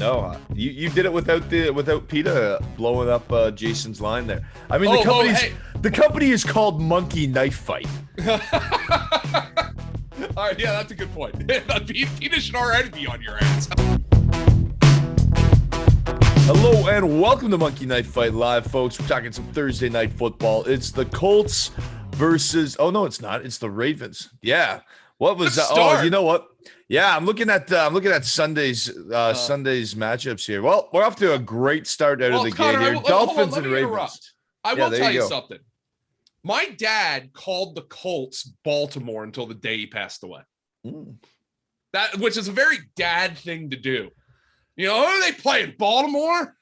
No, you did it without PETA blowing up Jason's line there. I mean, the company is called Monkey Knife Fight. All right, yeah, that's a good point. PETA should already be on your ass. Hello and welcome to Monkey Knife Fight Live, folks. We're talking some Thursday night football. It's the Colts versus. Oh no, it's not. It's the Ravens. Yeah. What was that? Oh, you know what? Yeah, I'm looking at Sunday's matchups here. Well, we're off to a great start out of the gate here. Dolphins and Ravens. I will tell you something. My dad called the Colts Baltimore until the day he passed away. Which is a very dad thing to do. You know, who are they playing? Baltimore?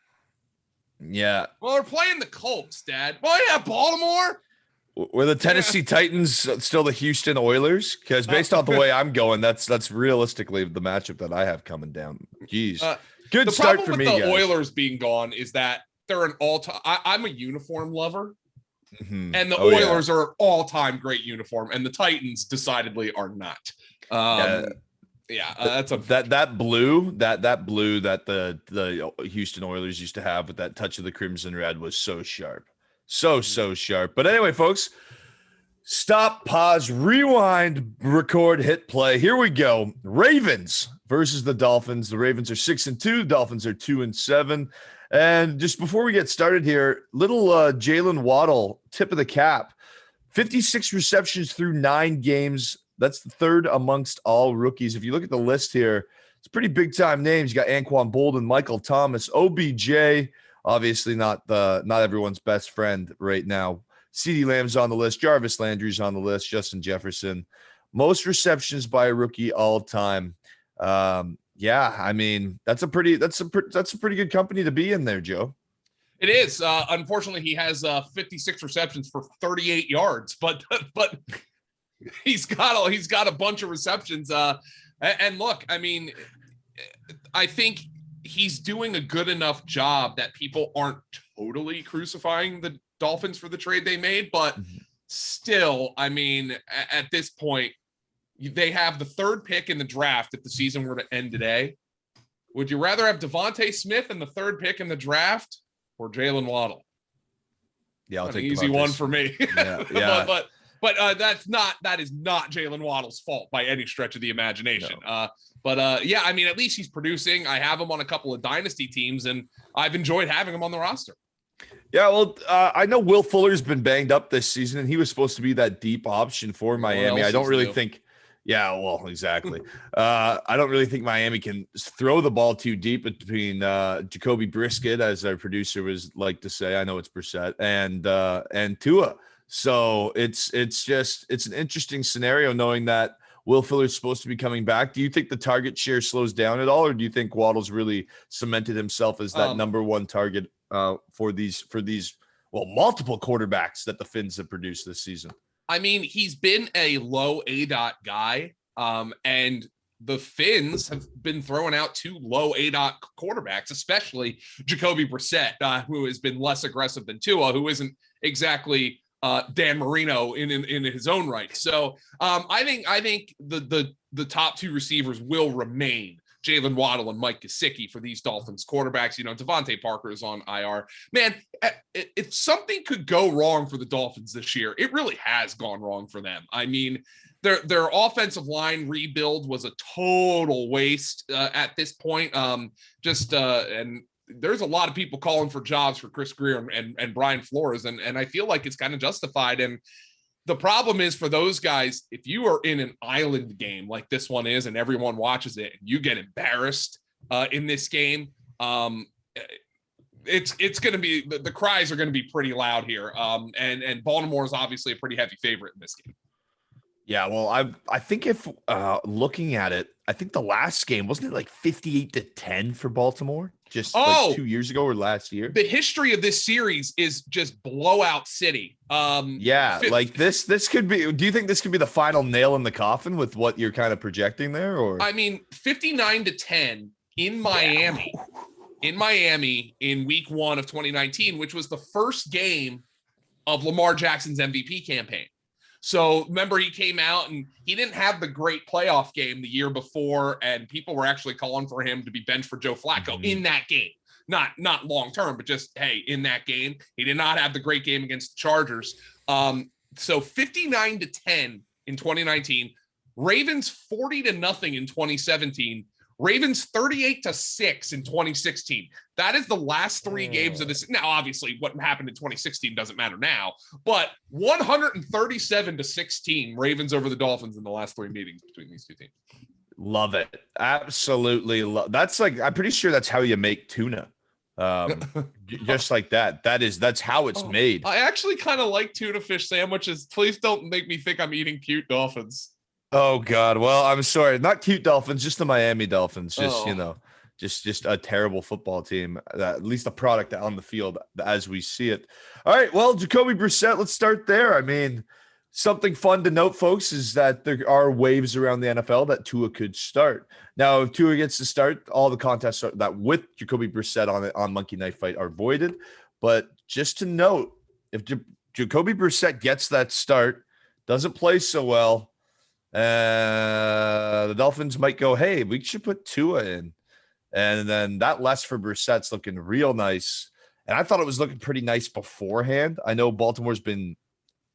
Yeah. Well, they're playing the Colts, Dad. Well, yeah, Baltimore. Were the Tennessee Titans still the Houston Oilers? Because based off the way I'm going, that's realistically the matchup that I have coming down. Jeez. Good start for me, guys. The problem with the Oilers being gone is that they're an all-time – I'm a uniform lover. Mm-hmm. And the Oilers are an all-time great uniform, and the Titans decidedly are not. That's that blue that the Houston Oilers used to have with that touch of the crimson red was so sharp. So sharp. But anyway, folks, stop, pause, rewind, record, hit play. Here we go. Ravens versus the Dolphins. The Ravens are 6-2. The Dolphins are 2-7. And just before we get started here, little Jaylen Waddle, tip of the cap. 56 receptions through 9 games. That's the third amongst all rookies. If you look at the list here, it's pretty big-time names. You got Anquan Boldin, Michael Thomas, OBJ, obviously not everyone's best friend right now. CeeDee Lamb's on the list. Jarvis Landry's on the list. Justin Jefferson. Most receptions by a rookie all time. I mean, that's a pretty good company to be in there, Joe. It is. Unfortunately, he has 56 receptions for 38 yards, but he's got a bunch of receptions. And look, I mean, I think he's doing a good enough job that people aren't totally crucifying the Dolphins for the trade they made, but still, I mean, at this point, they have the 3rd pick in the draft if the season were to end today. Would you rather have Devontae Smith in the 3rd pick in the draft or Jaylen Waddle? Yeah, I'll take an easy one for me. Yeah. But that is not Jaylen Waddle's fault by any stretch of the imagination. No. I mean, at least he's producing. I have him on a couple of dynasty teams, and I've enjoyed having him on the roster. Yeah, well, I know Will Fuller's been banged up this season, and he was supposed to be that deep option for Miami. I don't really think – yeah, well, exactly. I don't really think Miami can throw the ball too deep between Jacoby Brisket, as our producer was like to say. I know it's Brissett, and Tua. So it's an interesting scenario knowing that Will Fuller's supposed to be coming back. Do you think the target share slows down at all, or do you think Waddle's really cemented himself as that number one target for these multiple quarterbacks that the Finns have produced this season? I mean, he's been a low ADOT guy, and the Finns have been throwing out 2 low ADOT quarterbacks, especially Jacoby Brissett, who has been less aggressive than Tua, who isn't exactly Dan Marino in his own right. So I think the top 2 receivers will remain Jaylen Waddle and Mike Gesicki for these Dolphins quarterbacks. You know, Devontae Parker is on IR. Man, if something could go wrong for the Dolphins this year, it really has gone wrong for them. I mean, their offensive line rebuild was a total waste at this point. And there's a lot of people calling for jobs for Chris Greer and Brian Flores, and I feel like it's kind of justified. And the problem is for those guys, if you are in an island game like this one is, and everyone watches it, and you get embarrassed in this game, it's going to be the cries are going to be pretty loud here. And Baltimore is obviously a pretty heavy favorite in this game. Yeah, well, I think if looking at it, I think the last game wasn't it like 58-10 for Baltimore just like 2 years ago or last year. The history of this series is just blowout city. Like this could be. Do you think this could be the final nail in the coffin with what you're kind of projecting there? Or I mean, 59-10 in Miami, in week 1 of 2019, which was the first game of Lamar Jackson's MVP campaign. So remember, he came out and he didn't have the great playoff game the year before, and people were actually calling for him to be benched for Joe Flacco in that game. Not long term, but just, hey, in that game, he did not have the great game against the Chargers. So 59-10 in 2019, Ravens 40-0 in 2017, Ravens 38-6 in 2016. That is the last 3 games of this. Now, obviously, what happened in 2016 doesn't matter now, but 137-16 Ravens over the Dolphins in the last 3 meetings between these two teams. Love it. Absolutely. That's like, I'm pretty sure that's how you make tuna. Just like that. That's how it's made. I actually kind of like tuna fish sandwiches. Please don't make me think I'm eating cute dolphins. Oh God. Well, I'm sorry. Not cute Dolphins, just the Miami Dolphins. Just, just a terrible football team. At least a product on the field as we see it. All right. Well, Jacoby Brissett, let's start there. I mean, something fun to note, folks, is that there are waves around the NFL that Tua could start. Now, if Tua gets to start, all the contests that with Jacoby Brissett on Monkey Knife Fight are voided. But just to note, if Jacoby Brissett gets that start, doesn't play so well, the Dolphins might go, hey, we should put Tua in. And then that less for Brissett's looking real nice. And I thought it was looking pretty nice beforehand. I know Baltimore's been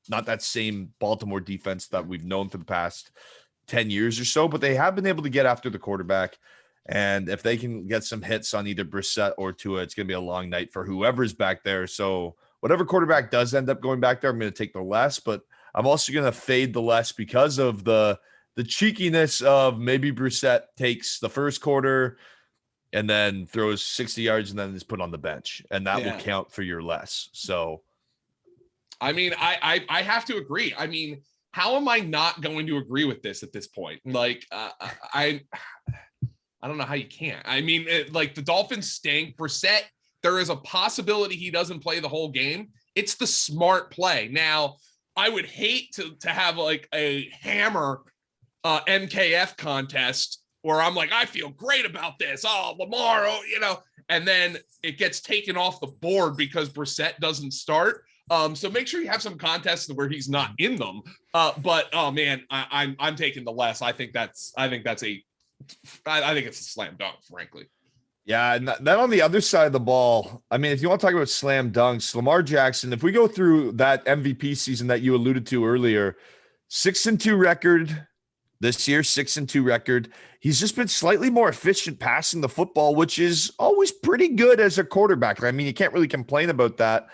not that same Baltimore defense that we've known for the past 10 years or so, but they have been able to get after the quarterback. And if they can get some hits on either Brissett or Tua, it's going to be a long night for whoever's back there. So whatever quarterback does end up going back there, I'm going to take the less, but I'm also going to fade the less because of the cheekiness of maybe Brissett takes the first quarter and then throws 60 yards and then is put on the bench, and that will count for your less. So I mean, I have to agree. I mean, how am I not going to agree with this at this point? Like, I don't know how you can't. I mean, like the Dolphins stink. Brissett, there is a possibility he doesn't play the whole game. It's the smart play. Now, I would hate to have like a hammer MKF contest where I'm like, I feel great about this. Oh, Lamar, and then it gets taken off the board because Brissett doesn't start. So make sure you have some contests where he's not in them. But oh man, I'm taking the less. I think it's a slam dunk, frankly. Yeah, and then on the other side of the ball, I mean, if you want to talk about slam dunks, Lamar Jackson, if we go through that MVP season that you alluded to earlier, 6-2 record this year, 6-2 record. He's just been slightly more efficient passing the football, which is always pretty good as a quarterback. I mean, you can't really complain about that.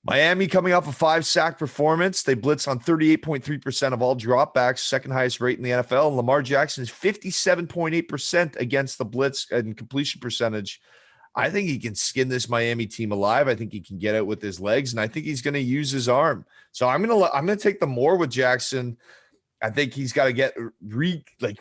Miami coming off a 5-sack performance. They blitz on 38.3% of all dropbacks, second highest rate in the NFL. And Lamar Jackson is 57.8% against the blitz and completion percentage. I think he can skin this Miami team alive. I think he can get out with his legs, and I think he's going to use his arm. So I'm going to take the more with Jackson. I think he's got to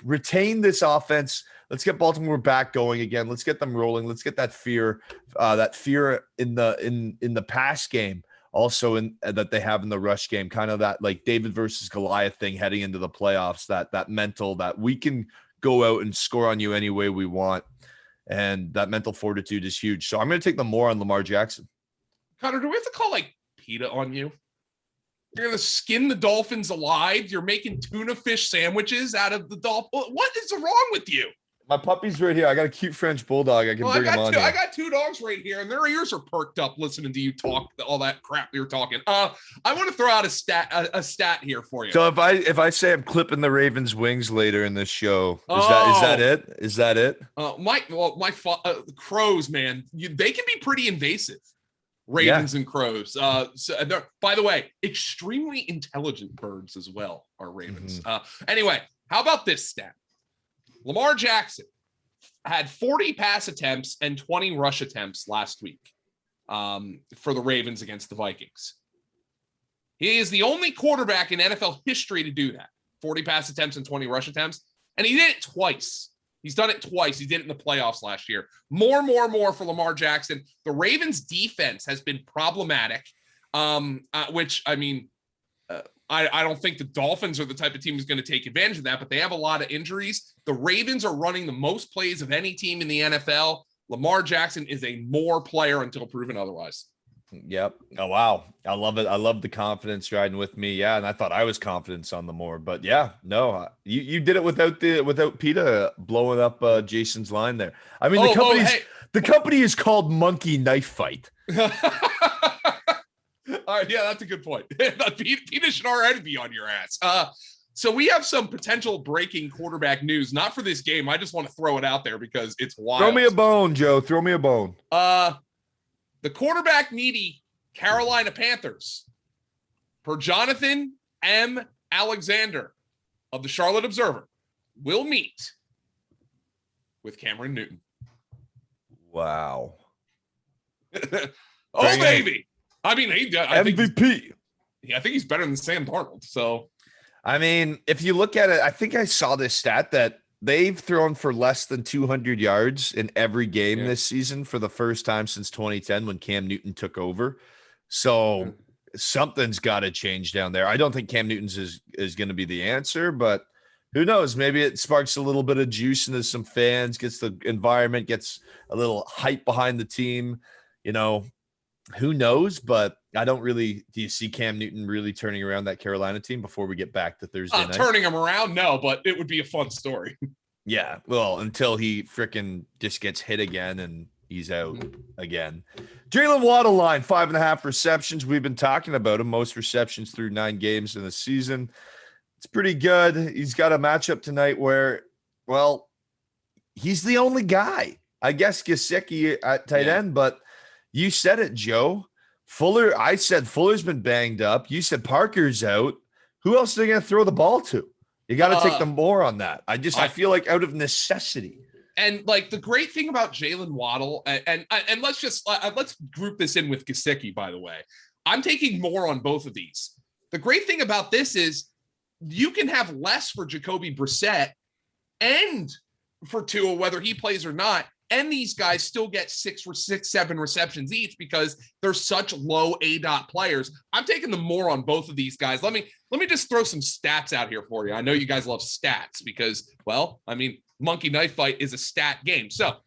retain this offense. Let's get Baltimore back going again. Let's get them rolling. Let's get that fear in the pass game. Also that they have in the rush game, kind of that like David versus Goliath thing heading into the playoffs, that mental that we can go out and score on you any way we want. And that mental fortitude is huge. So I'm going to take the more on Lamar Jackson. Connor, do we have to call like PETA on you? You're going to skin the Dolphins alive. You're making tuna fish sandwiches out of the Dolphins. What is wrong with you? My puppy's right here. I got a cute French bulldog. I can bring him on. I got 2 dogs right here, and their ears are perked up listening to you talk all that crap you're talking. I want to throw out a stat here for you. So if I say I'm clipping the Ravens' wings later in this show, is that it? Is that it? My crows, man, they can be pretty invasive. Ravens and crows. So by the way, extremely intelligent birds as well are ravens. Anyway, how about this stat? Lamar Jackson had 40 pass attempts and 20 rush attempts last week for the Ravens against the Vikings. He is the only quarterback in NFL history to do that. 40 pass attempts and 20 rush attempts. And he did it twice. He's done it twice. He did it in the playoffs last year. More for Lamar Jackson. The Ravens defense has been problematic, which, I mean, I don't think the Dolphins are the type of team who's going to take advantage of that, but they have a lot of injuries. The Ravens are running the most plays of any team in the NFL. Lamar Jackson is a more player until proven otherwise. Yep. Oh wow. I love it. I love the confidence riding with me. Yeah, and I thought I was confident on the more, but yeah, no, you did it without PETA blowing up Jason's line there. I mean, Hey. the company is called Monkey Knife Fight. All right, yeah, that's a good point. PETA should already be on your ass. So we have some potential breaking quarterback news, not for this game. I just want to throw it out there because it's wild. Throw me a bone, Joe. Throw me a bone. The quarterback needy Carolina Panthers, per Jonathan M. Alexander of the Charlotte Observer, will meet with Cameron Newton. Wow. Oh, baby. I mean, MVP. I think he's better than Sam Darnold. So, I mean, if you look at it, I think I saw this stat that they've thrown for less than 200 yards in every game this season for the first time since 2010 when Cam Newton took over. So something's got to change down there. I don't think Cam Newton's is going to be the answer, but who knows? Maybe it sparks a little bit of juice into some fans, gets the environment, gets a little hype behind the team. You know, who knows? But I don't really. Do you see Cam Newton really turning around that Carolina team before we get back to Thursday night? Turning him around? No, but it would be a fun story. Yeah, well, until he freaking just gets hit again and he's out again. Jaylen Waddle line, 5.5 receptions. We've been talking about him. Most receptions through 9 games in the season. It's pretty good. He's got a matchup tonight where, well, he's the only guy. I guess Gesicki at tight end, but you said it, Joe. I said Fuller's been banged up. You said Parker's out. Who else are they going to throw the ball to? You got to take them more on that. I feel like out of necessity. And like the great thing about Jaylen Waddle, and let's group this in with Gesicki, by the way. I'm taking more on both of these. The great thing about this is you can have less for Jacoby Brissett and for Tua, whether he plays or not. And these guys still get 7 receptions each because they're such low ADOT players. I'm taking the more on both of these guys. Let me just throw some stats out here for you. I know you guys love stats because, well, I mean, Monkey Knife Fight is a stat game. So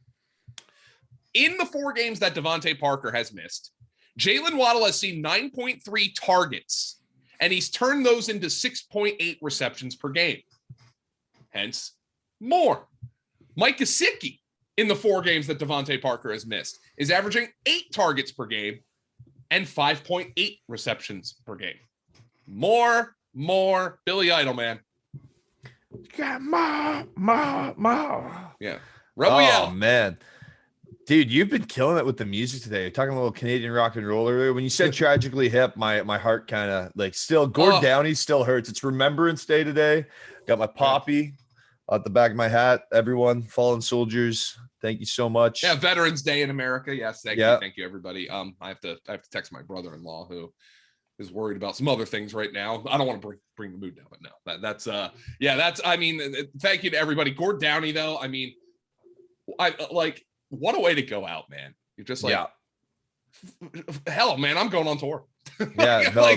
in the 4 games that Devontae Parker has missed, Jaylen Waddle has seen 9.3 targets, and he's turned those into 6.8 receptions per game. Hence, more. Mike Gesicki, in the 4 games that Devontae Parker has missed, is averaging 8 targets per game and 5.8 receptions per game. More. Billy Idol, man. Yeah, more. Yeah. Oh, man. Dude, you've been killing it with the music today. You're talking a little Canadian rock and roll earlier. When you said Tragically Hip, my heart kind of like still, Gord Downey still hurts. It's Remembrance Day today. Got my poppy at the back of my hat. Everyone, fallen soldiers, thank you so much. Yeah, Veterans Day in America. Yes, thank you, everybody. I have to text my brother-in-law who is worried about some other things right now. I don't want to bring the mood down, but no, that's I mean, thank you to everybody. Gord Downey, though, I mean, I like, what a way to go out, man. You're just like, hell, man, I'm going on tour. Yeah, no,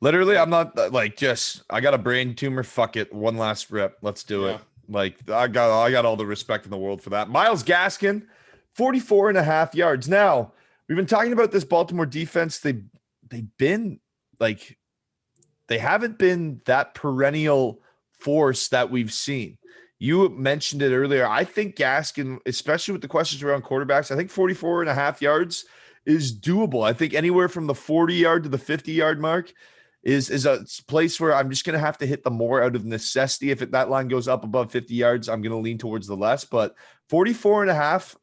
literally, I'm not like I got a brain tumor. Fuck it. One last rip. Let's do it. Like I got all the respect in the world for that. Myles Gaskin, 44.5 yards. Now, we've been talking about this Baltimore defense. They've been like, they haven't been that perennial force that we've seen. You mentioned it earlier. I think Gaskin, especially with the questions around quarterbacks, I think 44.5 yards is doable. I think anywhere from the 40-yard to the 50-yard mark is a place where I'm just going to have to hit the more out of necessity. If that line goes up above 50 yards, I'm going to lean towards the less. But 44.5,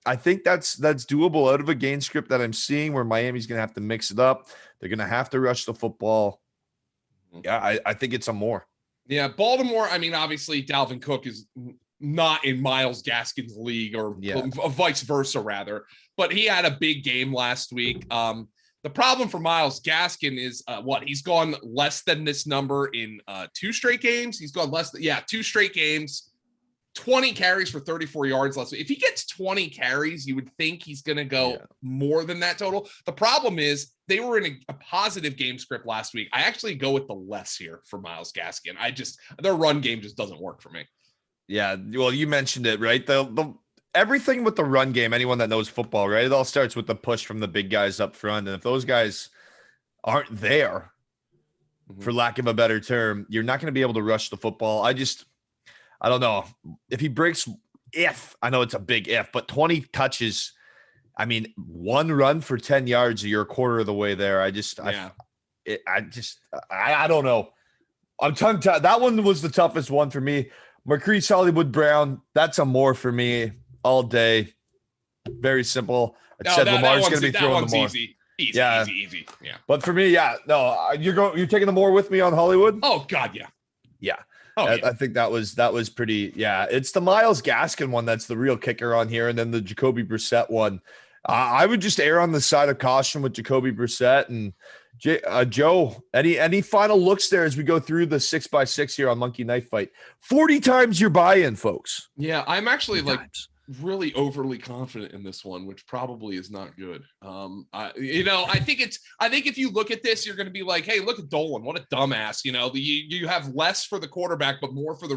I think that's doable out of a game script that I'm seeing where Miami's going to have to mix it up. They're going to have to rush the football. Yeah, I think it's a more. Yeah, Baltimore, I mean, obviously Dalvin Cook is not in Myles Gaskin's league or vice versa, rather. But he had a big game last week. The problem for Myles Gaskin is he's gone less than this number in 2 straight games. He's gone less than 2 straight games, 20 carries for 34 yards last week. If he gets 20 carries, you would think he's going to go more than that total. The problem is they were in a positive game script last week. I actually go with the less here for Myles Gaskin. Their run game just doesn't work for me. Yeah, well, you mentioned it, right? everything with the run game, anyone that knows football, right? It all starts with the push from the big guys up front. And if those guys aren't there, for lack of a better term, you're not going to be able to rush the football. I don't know. If he breaks, I know it's a big if, but 20 touches, I mean, one run for 10 yards, you're a quarter of the way there. I don't know. I'm tongue-tied. That one was the toughest one for me. Marquise Hollywood Brown, that's a more for me all day. Very simple. I said Lamar's going to be throwing the more. Easy. Easy. Yeah. But for me, you're taking the more with me on Hollywood? Oh, God, yeah. Yeah. I think that was pretty. Yeah, it's the Myles Gaskin one that's the real kicker on here, and then the Jacoby Brissett one. I would just err on the side of caution with Jacoby Brissett and Joe. Any final looks there as we go through the 6x6 here on Monkey Knife Fight? 40 times your buy-in, folks. Yeah, I'm actually really overly confident in this one, which probably is not good. I think if you look at this, you're going to be like, hey, look at Dolan. What a dumbass. You have less for the quarterback, but more for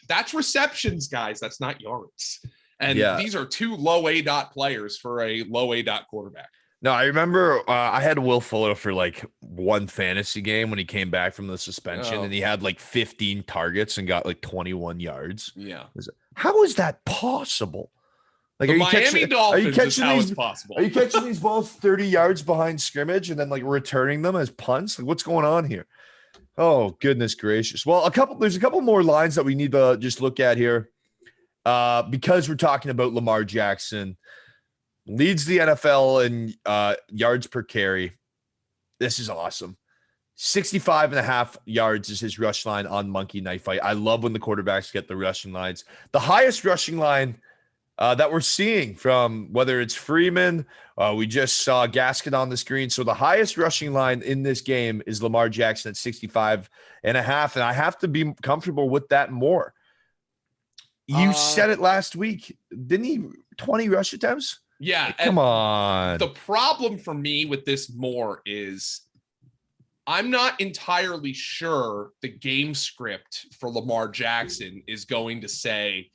that's receptions, guys. That's not yards. And these are two low A dot players for a low A dot quarterback. No, I remember I had Will Fuller for like one fantasy game when he came back from the suspension, and he had like 15 targets and got like 21 yards. Yeah. How is that possible? Like, the Miami Dolphins is how it's possible. Are you catching these balls 30 yards behind scrimmage and then like returning them as punts? Like, what's going on here? Oh, goodness gracious. Well, there's a couple more lines that we need to just look at here. Because we're talking about Lamar Jackson, leads the NFL in yards per carry. This is awesome. 65.5 yards is his rush line on Monkey Knife Fight. I love when the quarterbacks get the rushing lines. The highest rushing line that we're seeing from whether it's Freeman, we just saw Gaskin on the screen. So the highest rushing line in this game is Lamar Jackson at 65.5. And I have to be comfortable with that more. You said it last week. Didn't he? 20 rush attempts? Yeah. Come on. The problem for me with this more is I'm not entirely sure the game script for Lamar Jackson is going to say,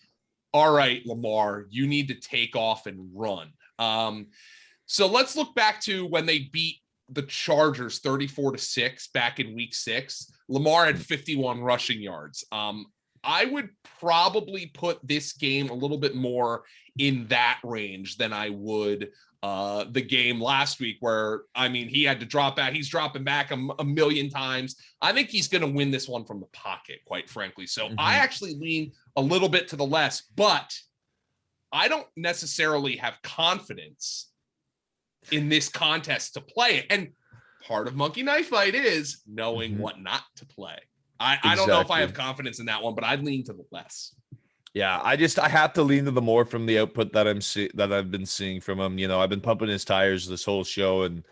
all right, Lamar, you need to take off and run. So let's look back to when they beat the Chargers 34-6 back in week 6. Lamar had 51 rushing yards. I would probably put this game a little bit more in that range than I would the game last week where, he had to drop back. He's dropping back a million times. I think he's going to win this one from the pocket, quite frankly. So I actually lean a little bit to the less, but I don't necessarily have confidence in this contest to play it. And part of Monkey Knife Fight is knowing what not to play. I don't know if I have confidence in that one, but I'd lean to the less. Yeah, I have to lean to the more from the output that I've been seeing from him. I've been pumping his tires this whole show, and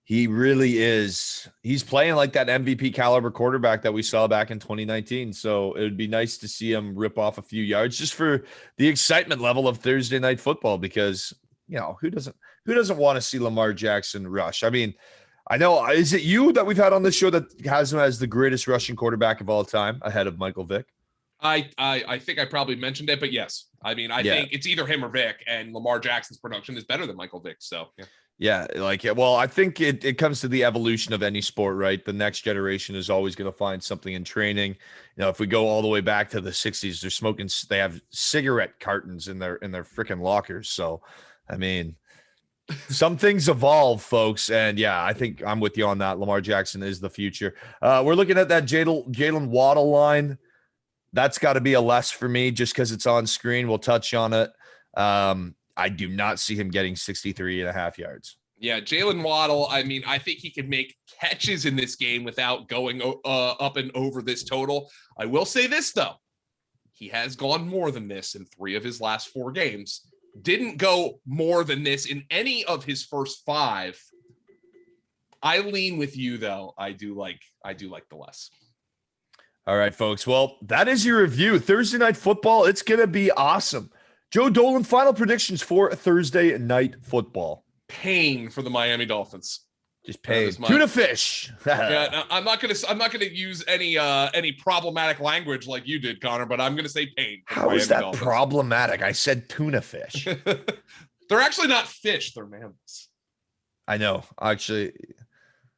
he really is. He's playing like that MVP caliber quarterback that we saw back in 2019. So it would be nice to see him rip off a few yards just for the excitement level of Thursday night football, because who doesn't want to see Lamar Jackson rush? I know, is it you that we've had on this show that has him as the greatest rushing quarterback of all time ahead of Michael Vick? I think I probably mentioned it, but yes. I think it's either him or Vick, and Lamar Jackson's production is better than Michael Vick. So, well, I think it comes to the evolution of any sport, right? The next generation is always going to find something in training. If we go all the way back to the 60s, they have cigarette cartons in their freaking lockers. So, some things evolve, folks. And I think I'm with you on that. Lamar Jackson is the future. We're looking at that Jaylen Waddle line. That's got to be a less for me just because it's on screen. We'll touch on it. I do not see him getting 63.5 yards. Yeah, Jaylen Waddle, I think he can make catches in this game without going up and over this total. I will say this, though. He has gone more than this in 3 of his last 4 games. Didn't go more than this in any of his first 5. I lean with you, though. I do like the less. All right, folks. Well, that is your review. Thursday night football. It's going to be awesome. Joe Dolan, final predictions for Thursday night football. Pain for the Miami Dolphins. Just paid. Tuna fish. Yeah, no, I'm not gonna use any problematic language like you did, Connor, but I'm gonna say paid. How is that problematic? I said tuna fish. They're actually not fish, they're mammals. I know. Actually,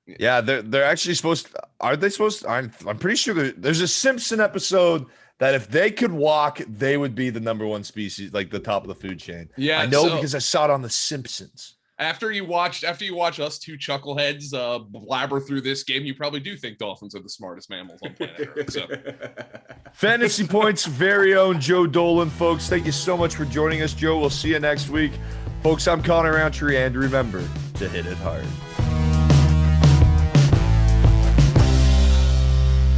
yeah, they're actually supposed to, are they supposed to, I'm pretty sure there's a Simpson episode that if they could walk, they would be the number one species, like the top of the food chain. Yeah, I know because I saw it on The Simpsons. After you watch us two chuckleheads blabber through this game, you probably do think dolphins are the smartest mammals on planet Earth. So. Fantasy Points' very own Joe Dolan, folks. Thank you so much for joining us, Joe. We'll see you next week. Folks, I'm Connor Rowntree, and remember to hit it hard.